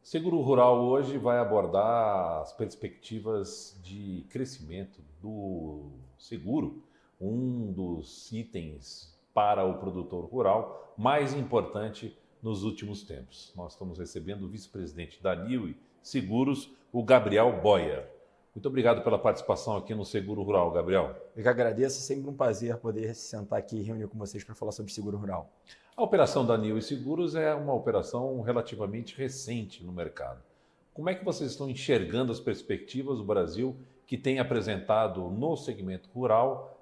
Seguro Rural hoje vai abordar as perspectivas de crescimento do seguro, um dos itens para o produtor rural mais importante nos últimos tempos. Nós estamos recebendo o vice-presidente da Niue Seguros, o Gabriel Boyer. Muito obrigado pela participação aqui no Seguro Rural, Gabriel. Eu que agradeço, é sempre um prazer poder se sentar aqui e reunir com vocês para falar sobre seguro rural. A operação da Niue Seguros é uma operação relativamente recente no mercado. Como é que vocês estão enxergando as perspectivas do Brasil, que tem apresentado no segmento rural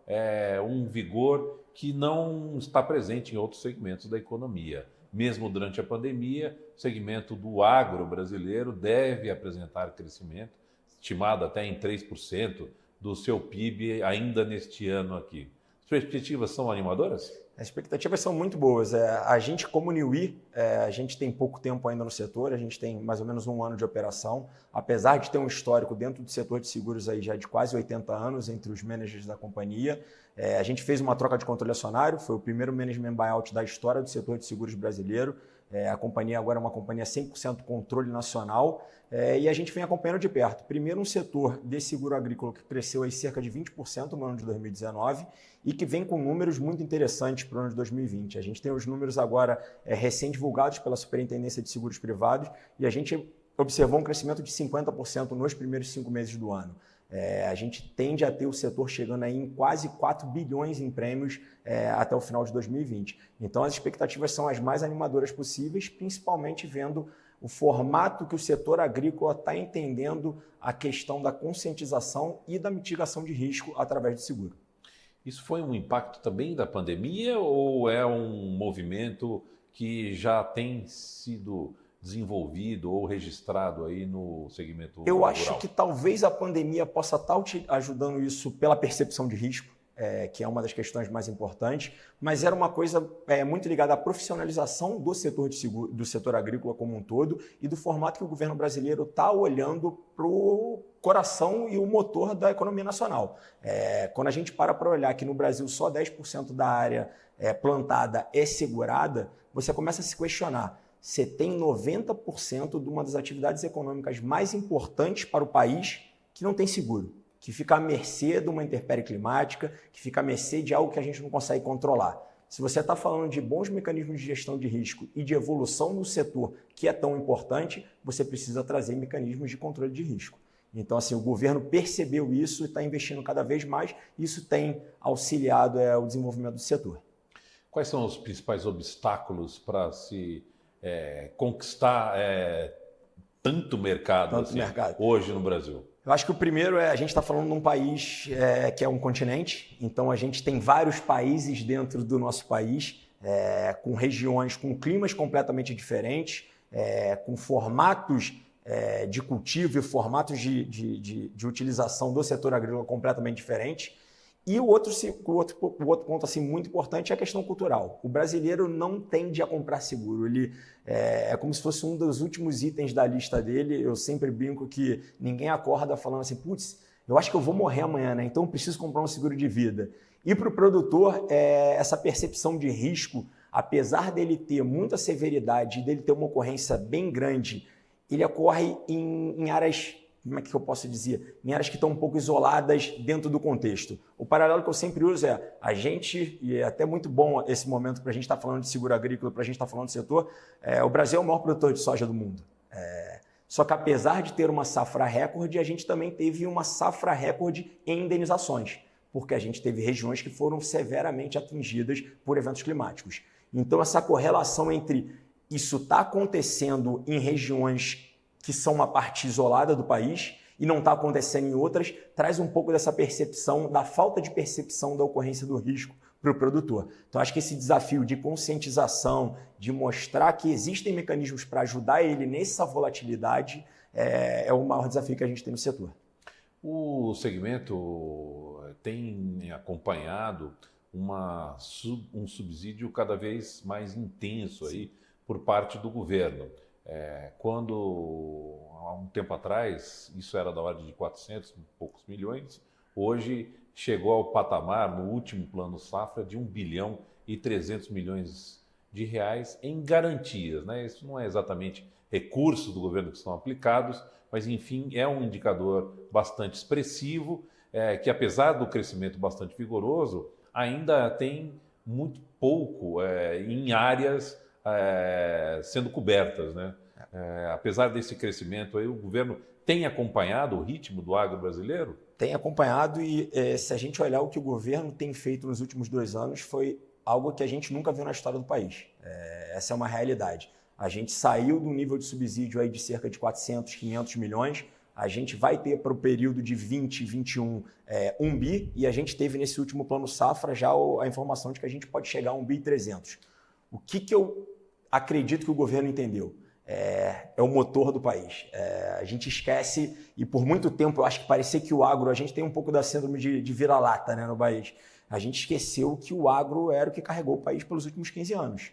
um vigor que não está presente em outros segmentos da economia? Mesmo durante a pandemia, o segmento do agro brasileiro deve apresentar crescimento, estimado até em 3% do seu PIB ainda neste ano aqui. As perspectivas são animadoras? As expectativas são muito boas. A gente, como Niue, a gente tem pouco tempo ainda no setor, a gente tem mais ou menos um ano de operação, apesar de ter um histórico dentro do setor de seguros aí já de quase 80 anos entre os managers da companhia. A gente fez uma troca de controle acionário, foi o primeiro management buyout da história do setor de seguros brasileiro. A companhia agora é uma companhia 100% controle nacional e a gente vem acompanhando de perto. Primeiro, um setor de seguro agrícola que cresceu aí cerca de 20% no ano de 2019 e que vem com números muito interessantes para o ano de 2020. A gente tem os números agora recém-divulgados pela Superintendência de Seguros Privados e a gente observou um crescimento de 50% nos primeiros 5 meses do ano. A gente tende a ter o setor chegando aí em quase 4 bilhões em prêmios até o final de 2020. Então, as expectativas são as mais animadoras possíveis, principalmente vendo o formato que o setor agrícola está entendendo a questão da conscientização e da mitigação de risco através do seguro. Isso foi um impacto também da pandemia ou é um movimento que já tem sido desenvolvido ou registrado aí no segmento rural? Eu acho que talvez a pandemia possa estar ajudando isso pela percepção de risco, que é uma das questões mais importantes, mas era uma coisa muito ligada à profissionalização do setor de seguro, do setor agrícola como um todo e do formato que o governo brasileiro está olhando para o coração e o motor da economia nacional. Quando a gente para olhar que no Brasil só 10% da área plantada é segurada, você começa a se questionar. Você tem 90% de uma das atividades econômicas mais importantes para o país que não tem seguro, que fica à mercê de uma intempérie climática, que fica à mercê de algo que a gente não consegue controlar. Se você está falando de bons mecanismos de gestão de risco e de evolução do setor, que é tão importante, você precisa trazer mecanismos de controle de risco. Então, assim, o governo percebeu isso e está investindo cada vez mais, e isso tem auxiliado o desenvolvimento do setor. Quais são os principais obstáculos para se conquistar tanto mercado, hoje no Brasil? Eu acho que o primeiro a gente está falando de um país que é um continente, então a gente tem vários países dentro do nosso país, com regiões, com climas completamente diferentes, com formatos de cultivo e formatos de utilização do setor agrícola completamente diferentes. E o outro ponto assim, muito importante é a questão cultural. O brasileiro não tende a comprar seguro. Ele é como se fosse um dos últimos itens da lista dele. Eu sempre brinco que ninguém acorda falando assim, putz, eu acho que eu vou morrer amanhã, né? Então eu preciso comprar um seguro de vida. E para o produtor, essa percepção de risco, apesar dele ter muita severidade e dele ter uma ocorrência bem grande, ele ocorre em áreas... Como é que eu posso dizer? Em áreas que estão um pouco isoladas dentro do contexto. O paralelo que eu sempre uso a gente, e é até muito bom esse momento para a gente estar falando de seguro agrícola, para a gente estar falando de setor, o Brasil é o maior produtor de soja do mundo. Só que apesar de ter uma safra recorde, a gente também teve uma safra recorde em indenizações, porque a gente teve regiões que foram severamente atingidas por eventos climáticos. Então essa correlação entre isso está acontecendo em regiões que são uma parte isolada do país e não está acontecendo em outras, traz um pouco dessa percepção, da falta de percepção da ocorrência do risco para o produtor. Então, acho que esse desafio de conscientização, de mostrar que existem mecanismos para ajudar ele nessa volatilidade, é o maior desafio que a gente tem no setor. O segmento tem acompanhado um subsídio cada vez mais intenso aí por parte do governo. Quando, há um tempo atrás, isso era da ordem de 400 e poucos milhões, hoje chegou ao patamar, no último plano safra, de 1 bilhão e 300 milhões de reais em garantias, né? Isso não é exatamente recursos do governo que são aplicados, mas enfim, é um indicador bastante expressivo, que apesar do crescimento bastante vigoroso, ainda tem muito pouco em áreas sendo cobertas, né? Apesar desse crescimento, aí, o governo tem acompanhado o ritmo do agro brasileiro? Tem acompanhado e se a gente olhar o que o governo tem feito nos últimos 2 anos, foi algo que a gente nunca viu na história do país. Essa é uma realidade. A gente saiu do nível de subsídio aí de cerca de 400, 500 milhões, a gente vai ter para o período de 20, 21, 1 bi, e a gente teve nesse último plano safra já a informação de que a gente pode chegar a 1 bi e 300. O que eu acredito que o governo entendeu? É o motor do país. A gente esquece, e por muito tempo eu acho que parecia que o agro, a gente tem um pouco da síndrome de vira-lata, né, no país. A gente esqueceu que o agro era o que carregou o país pelos últimos 15 anos.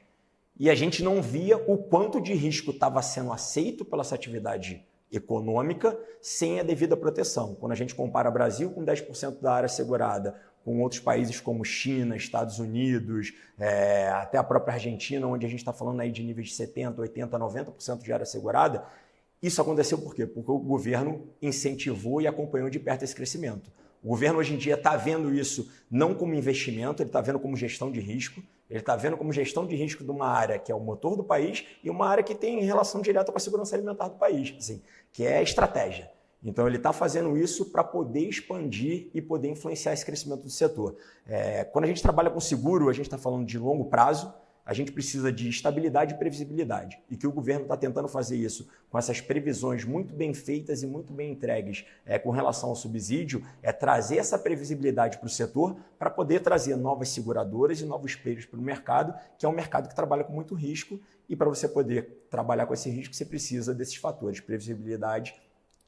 E a gente não via o quanto de risco estava sendo aceito pela essa atividade econômica sem a devida proteção. Quando a gente compara Brasil com 10% da área segurada, com outros países como China, Estados Unidos, até a própria Argentina, onde a gente está falando aí de níveis de 70%, 80%, 90% de área segurada, isso aconteceu por quê? Porque o governo incentivou e acompanhou de perto esse crescimento. O governo hoje em dia está vendo isso não como investimento, ele está vendo como gestão de risco, ele está vendo como gestão de risco de uma área que é o motor do país e uma área que tem relação direta com a segurança alimentar do país, assim, que é a estratégia. Então, ele está fazendo isso para poder expandir e poder influenciar esse crescimento do setor. Quando a gente trabalha com seguro, a gente está falando de longo prazo, a gente precisa de estabilidade e previsibilidade. E que o governo está tentando fazer isso com essas previsões muito bem feitas e muito bem entregues com relação ao subsídio, é trazer essa previsibilidade para o setor para poder trazer novas seguradoras e novos players para o mercado, que é um mercado que trabalha com muito risco. E para você poder trabalhar com esse risco, você precisa desses fatores, previsibilidade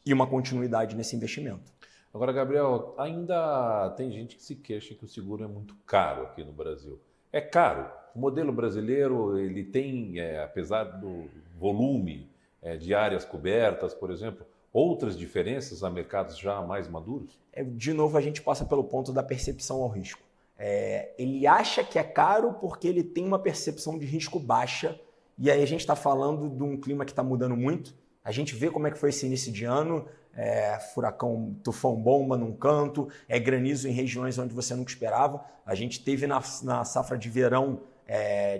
e uma continuidade nesse investimento. Agora, Gabriel, ainda tem gente que se queixa que o seguro é muito caro aqui no Brasil. É caro. O modelo brasileiro, ele tem, apesar do volume de áreas cobertas, por exemplo, outras diferenças a mercados já mais maduros? De novo, a gente passa pelo ponto da percepção ao risco. Ele acha que é caro porque ele tem uma percepção de risco baixa, e aí a gente está falando de um clima que está mudando muito. A gente vê como é que foi esse início de ano, furacão, tufão bomba num canto, granizo em regiões onde você nunca esperava. A gente teve na safra de verão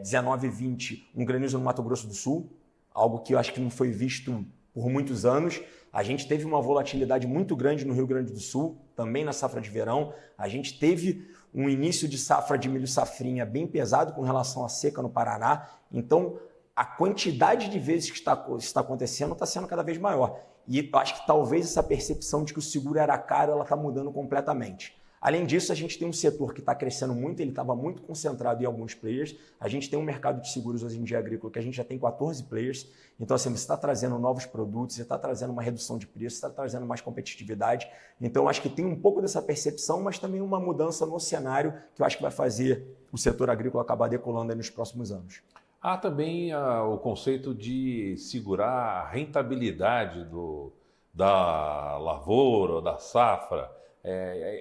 19 e 20 um granizo no Mato Grosso do Sul, algo que eu acho que não foi visto por muitos anos. A gente teve uma volatilidade muito grande no Rio Grande do Sul, também na safra de verão. A gente teve um início de safra de milho safrinha bem pesado com relação à seca no Paraná. Então, a quantidade de vezes que está acontecendo está sendo cada vez maior. E eu acho que talvez essa percepção de que o seguro era caro, ela está mudando completamente. Além disso, a gente tem um setor que está crescendo muito, ele estava muito concentrado em alguns players. A gente tem um mercado de seguros hoje em dia agrícola que a gente já tem 14 players. Então, assim, você está trazendo novos produtos, você está trazendo uma redução de preço, você está trazendo mais competitividade. Então, acho que tem um pouco dessa percepção, mas também uma mudança no cenário que eu acho que vai fazer o setor agrícola acabar decolando aí nos próximos anos. Há também o conceito de segurar a rentabilidade da lavoura, da safra.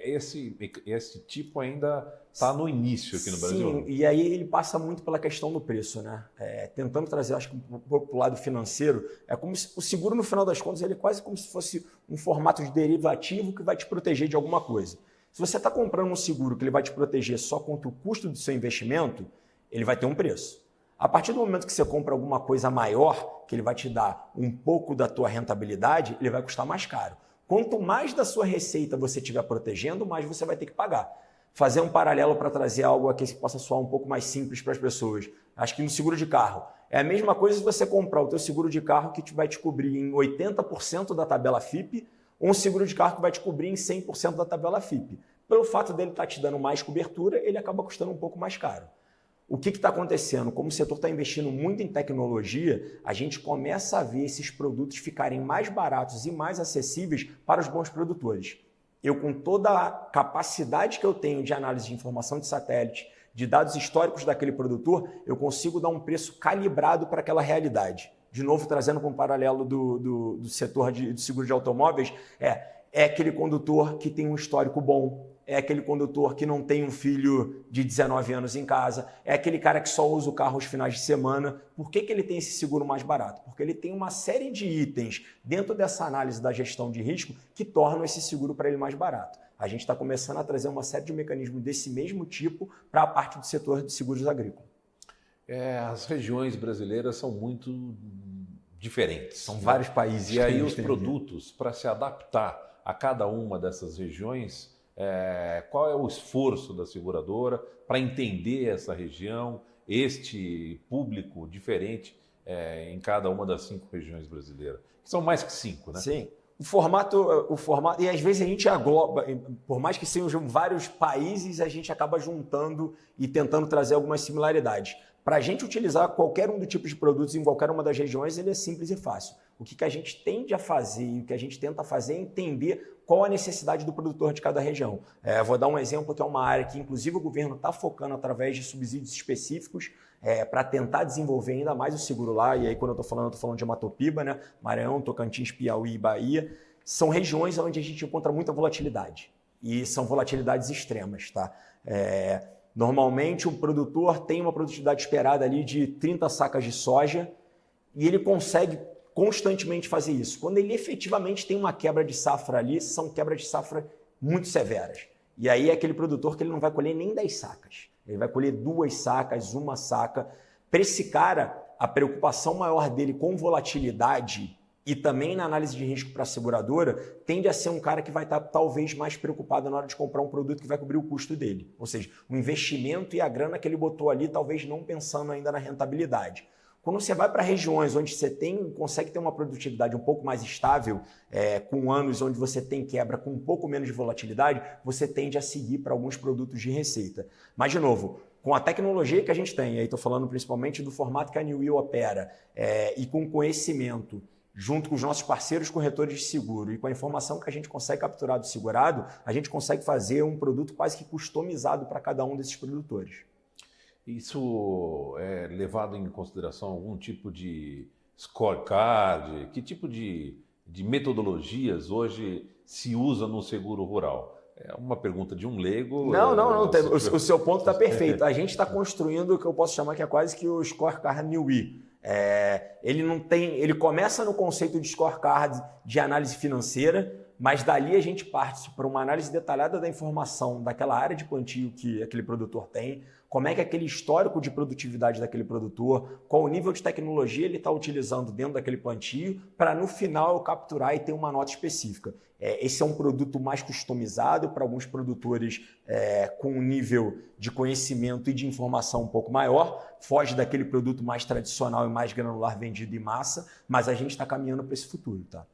Esse tipo ainda está no início aqui no Brasil. Sim, e aí ele passa muito pela questão do preço, né? Tentando trazer, acho que para o lado financeiro, é como se o seguro, no final das contas, ele é quase como se fosse um formato de derivativo que vai te proteger de alguma coisa. Se você está comprando um seguro que ele vai te proteger só contra o custo do seu investimento, ele vai ter um preço. A partir do momento que você compra alguma coisa maior, que ele vai te dar um pouco da tua rentabilidade, ele vai custar mais caro. Quanto mais da sua receita você estiver protegendo, mais você vai ter que pagar. Fazer um paralelo para trazer algo aqui que possa soar um pouco mais simples para as pessoas. Acho que no seguro de carro. É a mesma coisa se você comprar o teu seguro de carro que vai te cobrir em 80% da tabela FIPE, ou um seguro de carro que vai te cobrir em 100% da tabela FIPE. Pelo fato dele estar te dando mais cobertura, ele acaba custando um pouco mais caro. O que está acontecendo? Como o setor está investindo muito em tecnologia, a gente começa a ver esses produtos ficarem mais baratos e mais acessíveis para os bons produtores. Eu, com toda a capacidade que eu tenho de análise de informação de satélite, de dados históricos daquele produtor, eu consigo dar um preço calibrado para aquela realidade. De novo, trazendo com um paralelo do setor de seguro de automóveis, é aquele condutor que tem um histórico bom, é aquele condutor que não tem um filho de 19 anos em casa, é aquele cara que só usa o carro aos finais de semana. Por que ele tem esse seguro mais barato? Porque ele tem uma série de itens dentro dessa análise da gestão de risco que tornam esse seguro para ele mais barato. A gente está começando a trazer uma série de mecanismos desse mesmo tipo para a parte do setor de seguros agrícolas. As regiões brasileiras são muito diferentes. São vários países. E aí os produtos, para se adaptar a cada uma dessas regiões, qual é o esforço da seguradora para entender essa região, este público diferente em cada uma das 5 regiões brasileiras? Que são mais que 5, né? Sim. O formato, e às vezes a gente agloba, por mais que sejam vários países, a gente acaba juntando e tentando trazer algumas similaridades. Para a gente utilizar qualquer um dos tipos de produtos em qualquer uma das regiões, ele é simples e fácil. O que a gente tende a fazer e o que a gente tenta fazer é entender qual a necessidade do produtor de cada região. Vou dar um exemplo que é uma área que, inclusive, o governo está focando através de subsídios específicos para tentar desenvolver ainda mais o seguro lá. E aí, quando eu estou falando de Matopiba, né? Maranhão, Tocantins, Piauí e Bahia. São regiões onde a gente encontra muita volatilidade. E são volatilidades extremas, tá? Normalmente, o produtor tem uma produtividade esperada ali de 30 sacas de soja e ele consegue constantemente fazer isso. Quando ele efetivamente tem uma quebra de safra ali, são quebras de safra muito severas. E aí é aquele produtor que ele não vai colher nem 10 sacas. Ele vai colher 2 sacas, 1 saca. Para esse cara, a preocupação maior dele com volatilidade e também na análise de risco para a seguradora, tende a ser um cara que vai estar talvez mais preocupado na hora de comprar um produto que vai cobrir o custo dele. Ou seja, o investimento e a grana que ele botou ali, talvez não pensando ainda na rentabilidade. Quando você vai para regiões onde você consegue ter uma produtividade um pouco mais estável, com anos onde você tem quebra com um pouco menos de volatilidade, você tende a seguir para alguns produtos de receita. Mas, de novo, com a tecnologia que a gente tem, aí estou falando principalmente do formato que a New Wheel opera, e com conhecimento, junto com os nossos parceiros corretores de seguro e com a informação que a gente consegue capturar do segurado, a gente consegue fazer um produto quase que customizado para cada um desses produtores. Isso é levado em consideração algum tipo de scorecard? Que tipo de metodologias hoje se usa no seguro rural? É uma pergunta de um leigo. Não. O seu ponto está perfeito. A gente está construindo o que eu posso chamar que é quase que o scorecard New Wheel. Ele começa no conceito de scorecard de análise financeira, mas dali a gente parte para uma análise detalhada da informação daquela área de plantio que aquele produtor tem, como é que é aquele histórico de produtividade daquele produtor, qual o nível de tecnologia ele está utilizando dentro daquele plantio, para no final eu capturar e ter uma nota específica. Esse é um produto mais customizado para alguns produtores com um nível de conhecimento e de informação um pouco maior, foge daquele produto mais tradicional e mais granular vendido em massa, mas a gente está caminhando para esse futuro, tá?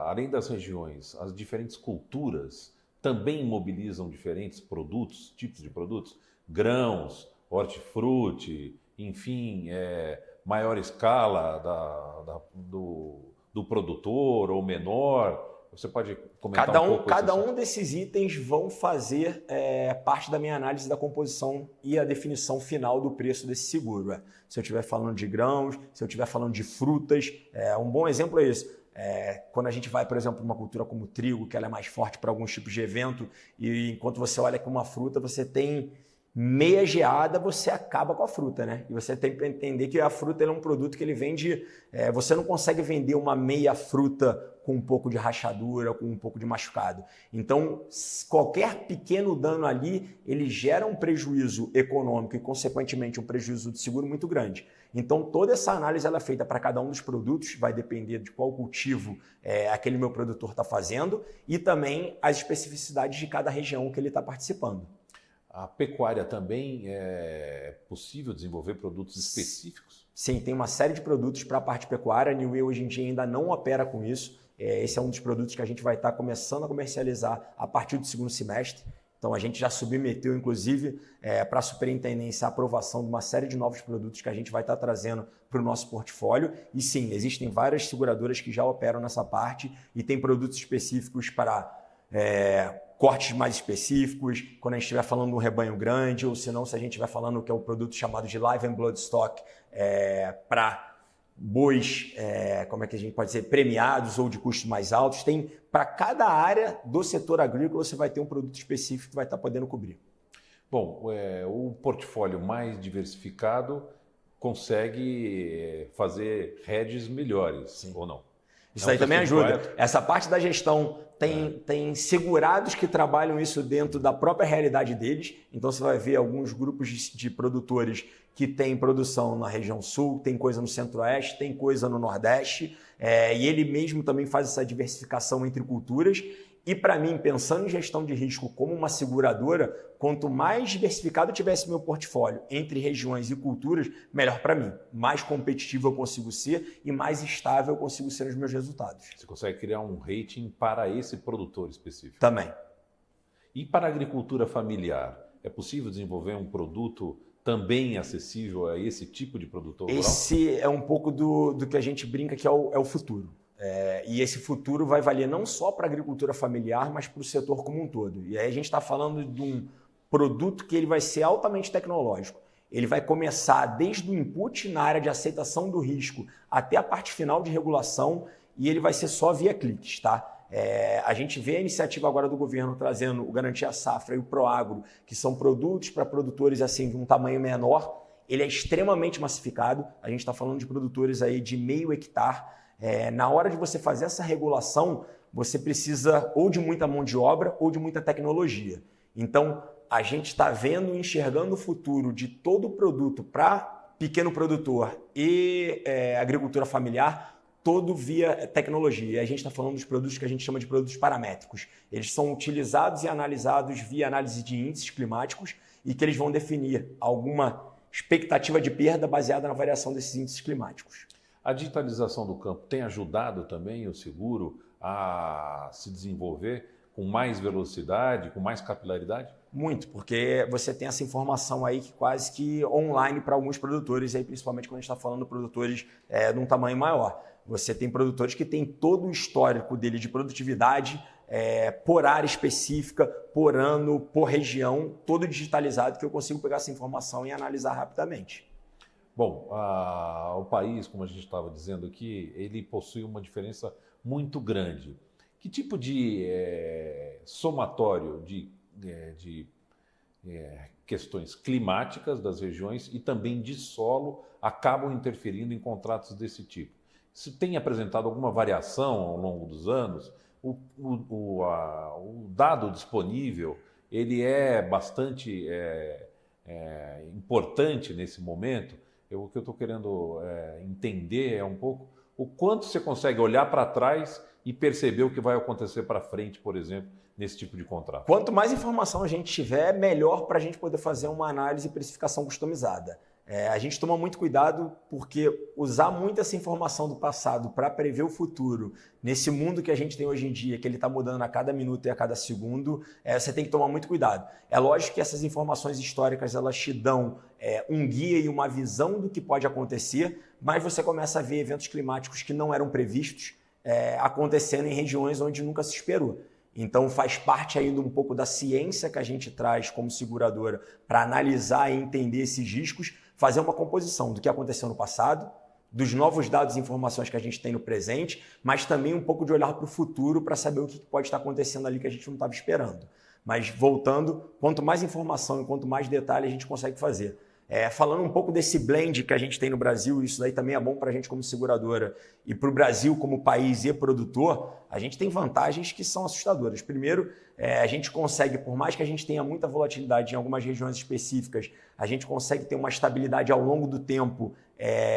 Além das regiões, as diferentes culturas também mobilizam diferentes produtos, tipos de produtos, grãos, hortifruti, enfim, maior escala do produtor ou menor. Você pode comentar um pouco? Cada um desses itens vão fazer parte da minha análise da composição e a definição final do preço desse seguro. Se eu estiver falando de grãos, se eu estiver falando de frutas, um bom exemplo é esse. Quando a gente vai, por exemplo, para uma cultura como o trigo, que ela é mais forte para alguns tipos de evento, e enquanto você olha que uma fruta, você tem meia geada, você acaba com a fruta, né? E você tem que entender que a fruta é um produto que ele vende... você não consegue vender uma meia fruta com um pouco de rachadura, com um pouco de machucado. Então, qualquer pequeno dano ali, ele gera um prejuízo econômico e, consequentemente, um prejuízo de seguro muito grande. Então, toda essa análise ela é feita para cada um dos produtos, vai depender de qual cultivo aquele meu produtor está fazendo e também as especificidades de cada região que ele está participando. A pecuária também é possível desenvolver produtos específicos? Sim, tem uma série de produtos para a parte pecuária. A New Wheel hoje em dia ainda não opera com isso. Esse é um dos produtos que a gente vai estar começando a comercializar a partir do segundo semestre. Então, a gente já submeteu, inclusive, para a superintendência a aprovação de uma série de novos produtos que a gente vai estar trazendo para o nosso portfólio. E sim, existem várias seguradoras que já operam nessa parte e tem produtos específicos para cortes mais específicos, quando a gente estiver falando de um rebanho grande, ou se não, se a gente estiver falando que é um produto chamado de Live and Bloodstock para bois, como é que a gente pode dizer, premiados ou de custos mais altos. Tem para cada área do setor agrícola você vai ter um produto específico que vai estar podendo cobrir. Bom, o portfólio mais diversificado consegue fazer hedges melhores, Sim. ou não? Isso aí também ajuda. Essa parte da gestão tem segurados que trabalham isso dentro da própria realidade deles. Então você vai ver alguns grupos de produtores que têm produção na região sul, tem coisa no centro-oeste, tem coisa no nordeste. E ele mesmo também faz essa diversificação entre culturas. E para mim, pensando em gestão de risco como uma seguradora, quanto mais diversificado tivesse meu portfólio entre regiões e culturas, melhor para mim. Mais competitivo eu consigo ser e mais estável eu consigo ser nos meus resultados. Você consegue criar um rating para esse produtor específico? Também. E para a agricultura familiar, é possível desenvolver um produto também acessível a esse tipo de produtor rural? Esse é um pouco do que a gente brinca que é o futuro. E esse futuro vai valer não só para a agricultura familiar, mas para o setor como um todo. E aí a gente está falando de um produto que ele vai ser altamente tecnológico. Ele vai começar desde o input na área de aceitação do risco até a parte final de regulação e ele vai ser só via cliques, tá? A gente vê a iniciativa agora do governo trazendo o Garantia Safra e o Proagro, que são produtos para produtores assim de um tamanho menor. Ele é extremamente massificado. A gente está falando de produtores aí de 0,5 hectare. Na hora de você fazer essa regulação, você precisa ou de muita mão de obra ou de muita tecnologia. Então, a gente está vendo e enxergando o futuro de todo o produto para pequeno produtor e agricultura familiar, todo via tecnologia. E a gente está falando dos produtos que a gente chama de produtos paramétricos. Eles são utilizados e analisados via análise de índices climáticos e que eles vão definir alguma expectativa de perda baseada na variação desses índices climáticos. A digitalização do campo tem ajudado também o seguro a se desenvolver com mais velocidade, com mais capilaridade? Muito, porque você tem essa informação aí que quase que online para alguns produtores, aí principalmente quando a gente está falando de produtores de um tamanho maior. Você tem produtores que têm todo o histórico dele de produtividade por área específica, por ano, por região, todo digitalizado que eu consigo pegar essa informação e analisar rapidamente. Bom, o país, como a gente estava dizendo aqui, ele possui uma diferença muito grande. Que tipo de somatório de questões climáticas das regiões e também de solo acabam interferindo em contratos desse tipo? Isso tem apresentado alguma variação ao longo dos anos? O dado disponível ele é bastante importante nesse momento. O que eu estou querendo entender é um pouco o quanto você consegue olhar para trás e perceber o que vai acontecer para frente, por exemplo, nesse tipo de contrato. Quanto mais informação a gente tiver, melhor para a gente poder fazer uma análise e precificação customizada. A gente toma muito cuidado porque usar muito essa informação do passado para prever o futuro, nesse mundo que a gente tem hoje em dia, que ele está mudando a cada minuto e a cada segundo, você tem que tomar muito cuidado. É lógico que essas informações históricas elas te dão um guia e uma visão do que pode acontecer, mas você começa a ver eventos climáticos que não eram previstos acontecendo em regiões onde nunca se esperou. Então faz parte ainda um pouco da ciência que a gente traz como seguradora para analisar e entender esses riscos, fazer uma composição do que aconteceu no passado, dos novos dados e informações que a gente tem no presente, mas também um pouco de olhar para o futuro para saber o que pode estar acontecendo ali que a gente não estava esperando. Mas voltando, quanto mais informação e quanto mais detalhe a gente consegue fazer. Falando um pouco desse blend que a gente tem no Brasil, isso daí também é bom para a gente como seguradora e para o Brasil como país e produtor, a gente tem vantagens que são assustadoras. Primeiro, a gente consegue, por mais que a gente tenha muita volatilidade em algumas regiões específicas, a gente consegue ter uma estabilidade ao longo do tempo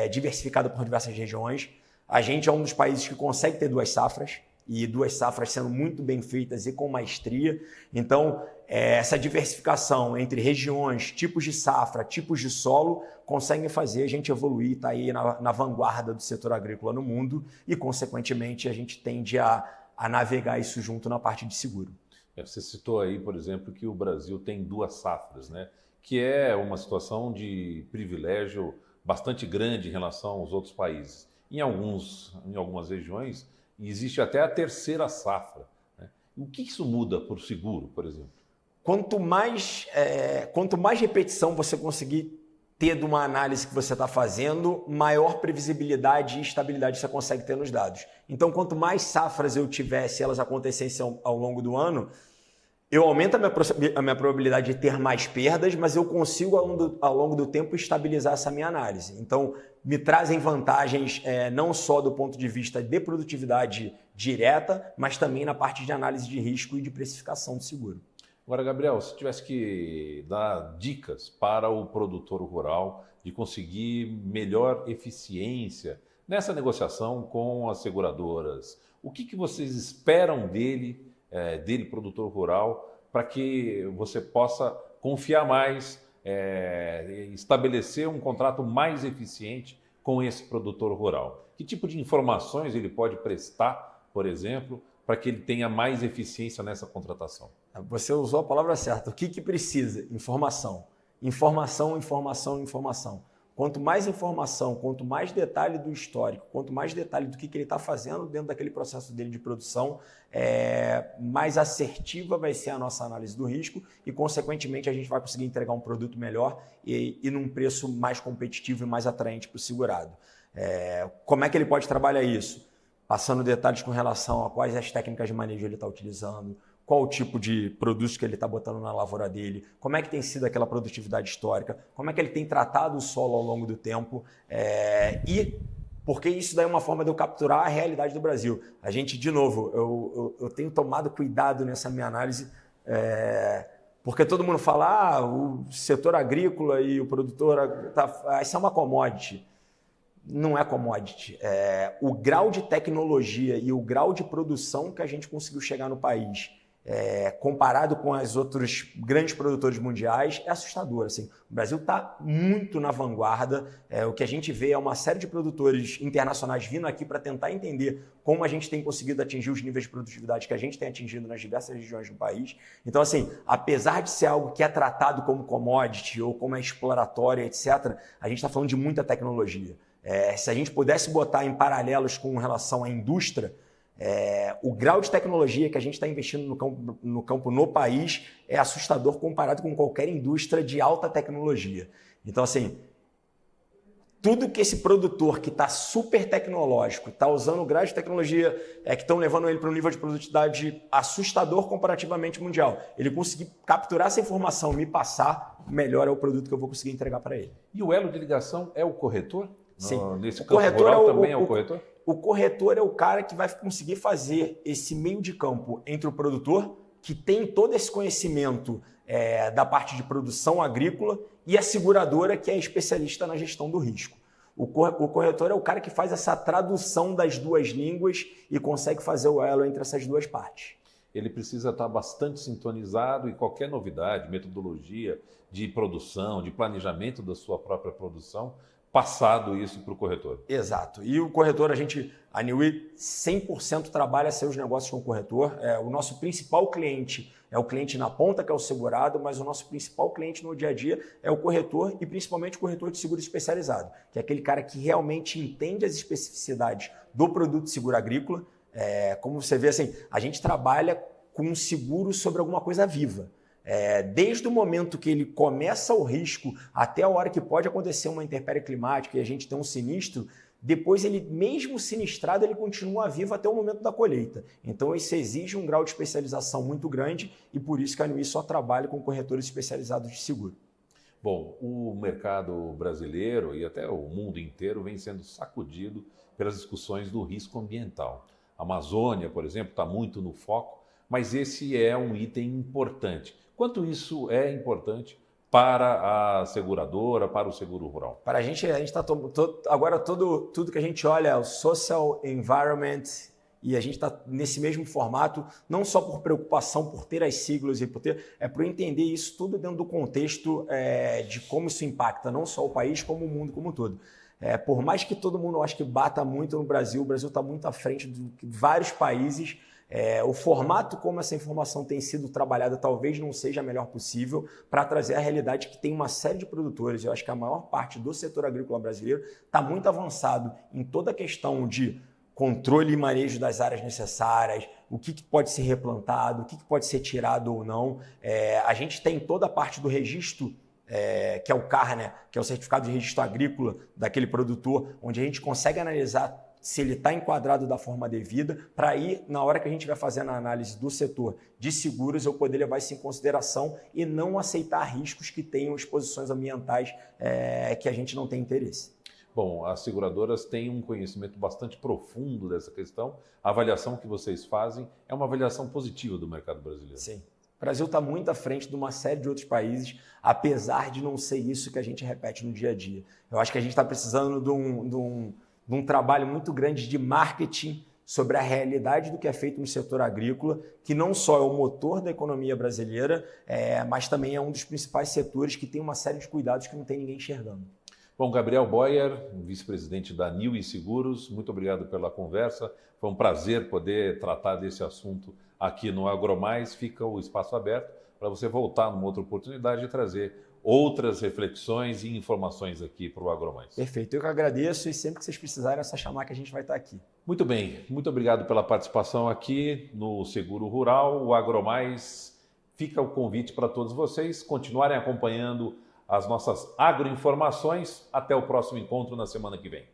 diversificada por diversas regiões. A gente é um dos países que consegue ter 2 safras, e 2 safras sendo muito bem feitas e com maestria. Então, essa diversificação entre regiões, tipos de safra, tipos de solo, conseguem fazer a gente evoluir, estar aí na vanguarda do setor agrícola no mundo e, consequentemente, a gente tende a navegar isso junto na parte de seguro. Você citou aí, por exemplo, que o Brasil tem 2 safras, né? Que é uma situação de privilégio bastante grande em relação aos outros países. Em algumas regiões, existe até a 3ª safra, né? O que isso muda para o seguro, por exemplo? Quanto mais repetição você conseguir ter de uma análise que você está fazendo, maior previsibilidade e estabilidade você consegue ter nos dados. Então, quanto mais safras eu tivesse, elas acontecessem ao longo do ano, eu aumento a minha probabilidade de ter mais perdas, mas eu consigo, ao longo do tempo, estabilizar essa minha análise. Então, me trazem vantagens não só do ponto de vista de produtividade direta, mas também na parte de análise de risco e de precificação do seguro. Agora, Gabriel, se tivesse que dar dicas para o produtor rural de conseguir melhor eficiência nessa negociação com as seguradoras, o que vocês esperam dele, produtor rural, para que você possa confiar mais, estabelecer um contrato mais eficiente com esse produtor rural? Que tipo de informações ele pode prestar, por exemplo, para que ele tenha mais eficiência nessa contratação? Você usou a palavra certa. O que precisa? Informação. Informação, informação, informação. Quanto mais informação, quanto mais detalhe do histórico, quanto mais detalhe do que ele está fazendo dentro daquele processo dele de produção, mais assertiva vai ser a nossa análise do risco e, consequentemente, a gente vai conseguir entregar um produto melhor e num preço mais competitivo e mais atraente para o segurado. Como é que ele pode trabalhar isso? Passando detalhes com relação a quais as técnicas de manejo ele está utilizando, qual o tipo de produtos que ele está botando na lavoura dele, como é que tem sido aquela produtividade histórica, como é que ele tem tratado o solo ao longo do tempo e porque isso daí é uma forma de eu capturar a realidade do Brasil. A gente, de novo, eu tenho tomado cuidado nessa minha análise, porque todo mundo fala, o setor agrícola e o produtor, isso é uma commodity. Não é commodity. O grau de tecnologia e o grau de produção que a gente conseguiu chegar no país, comparado com os outros grandes produtores mundiais, é assustador. Assim. O Brasil está muito na vanguarda. O que a gente vê é uma série de produtores internacionais vindo aqui para tentar entender como a gente tem conseguido atingir os níveis de produtividade que a gente tem atingido nas diversas regiões do país. Então, assim, apesar de ser algo que é tratado como commodity ou como exploratório, etc., a gente está falando de muita tecnologia. Se a gente pudesse botar em paralelos com relação à indústria, o grau de tecnologia que a gente está investindo no campo no país é assustador comparado com qualquer indústria de alta tecnologia. Então, assim, tudo que esse produtor que está super tecnológico, está usando o grau de tecnologia que estão levando ele para um nível de produtividade assustador comparativamente mundial, ele conseguir capturar essa informação e me passar, melhor é o produto que eu vou conseguir entregar para ele. E o elo de ligação é o corretor? Sim. Nesse campo rural também é o corretor? O corretor é o cara que vai conseguir fazer esse meio de campo entre o produtor, que tem todo esse conhecimento da parte de produção agrícola, e a seguradora, que é especialista na gestão do risco. O corretor é o cara que faz essa tradução das duas línguas e consegue fazer o elo entre essas duas partes. Ele precisa estar bastante sintonizado e qualquer novidade, metodologia de produção, de planejamento da sua própria produção, passado isso para o corretor. Exato. E o corretor, a Newee 100% trabalha seus negócios com o corretor. O nosso principal cliente é o cliente na ponta, que é o segurado, mas o nosso principal cliente no dia a dia é o corretor e principalmente o corretor de seguro especializado, que é aquele cara que realmente entende as especificidades do produto de seguro agrícola. Como você vê, assim, a gente trabalha com um seguro sobre alguma coisa viva. Desde o momento que ele começa o risco até a hora que pode acontecer uma intempérie climática e a gente tem um sinistro, depois ele, mesmo sinistrado, ele continua vivo até o momento da colheita. Então isso exige um grau de especialização muito grande e por isso que a Newee só trabalha com corretores especializados de seguro. Bom, o mercado brasileiro e até o mundo inteiro vem sendo sacudido pelas discussões do risco ambiental. A Amazônia, por exemplo, está muito no foco, mas esse é um item importante. Quanto isso é importante para a seguradora, para o seguro rural? Para a gente está agora tudo que a gente olha é o social environment e a gente está nesse mesmo formato, não só por preocupação por ter as siglas e por entender isso tudo dentro do contexto de como isso impacta não só o país, como o mundo como um todo. Por mais que todo mundo acho que bata muito no Brasil, o Brasil está muito à frente de vários países. O formato como essa informação tem sido trabalhada talvez não seja a melhor possível para trazer a realidade que tem uma série de produtores. Eu acho que a maior parte do setor agrícola brasileiro está muito avançado em toda a questão de controle e manejo das áreas necessárias, o que pode ser replantado, o que pode ser tirado ou não. A gente tem toda a parte do registro que é o CAR, né? Que é o Certificado de Registro Agrícola daquele produtor, onde a gente consegue analisar se ele está enquadrado da forma devida, para aí, na hora que a gente vai fazendo a análise do setor de seguros, eu poder levar isso em consideração e não aceitar riscos que tenham exposições ambientais que a gente não tem interesse. Bom, as seguradoras têm um conhecimento bastante profundo dessa questão. A avaliação que vocês fazem é uma avaliação positiva do mercado brasileiro. Sim. O Brasil está muito à frente de uma série de outros países, apesar de não ser isso que a gente repete no dia a dia. Eu acho que a gente está precisando de um trabalho muito grande de marketing sobre a realidade do que é feito no setor agrícola, que não só é o motor da economia brasileira, mas também é um dos principais setores que tem uma série de cuidados que não tem ninguém enxergando. Bom, Gabriel Boyer, vice-presidente da Neoway Seguros, muito obrigado pela conversa. Foi um prazer poder tratar desse assunto aqui no AgroMais. Fica o espaço aberto para você voltar numa outra oportunidade e trazer outras reflexões e informações aqui para o AgroMais. Perfeito, eu que agradeço e sempre que vocês precisarem é só chamar que a gente vai estar aqui. Muito bem, muito obrigado pela participação aqui no Seguro Rural, o AgroMais. Fica o convite para todos vocês continuarem acompanhando as nossas agroinformações. Até o próximo encontro na semana que vem.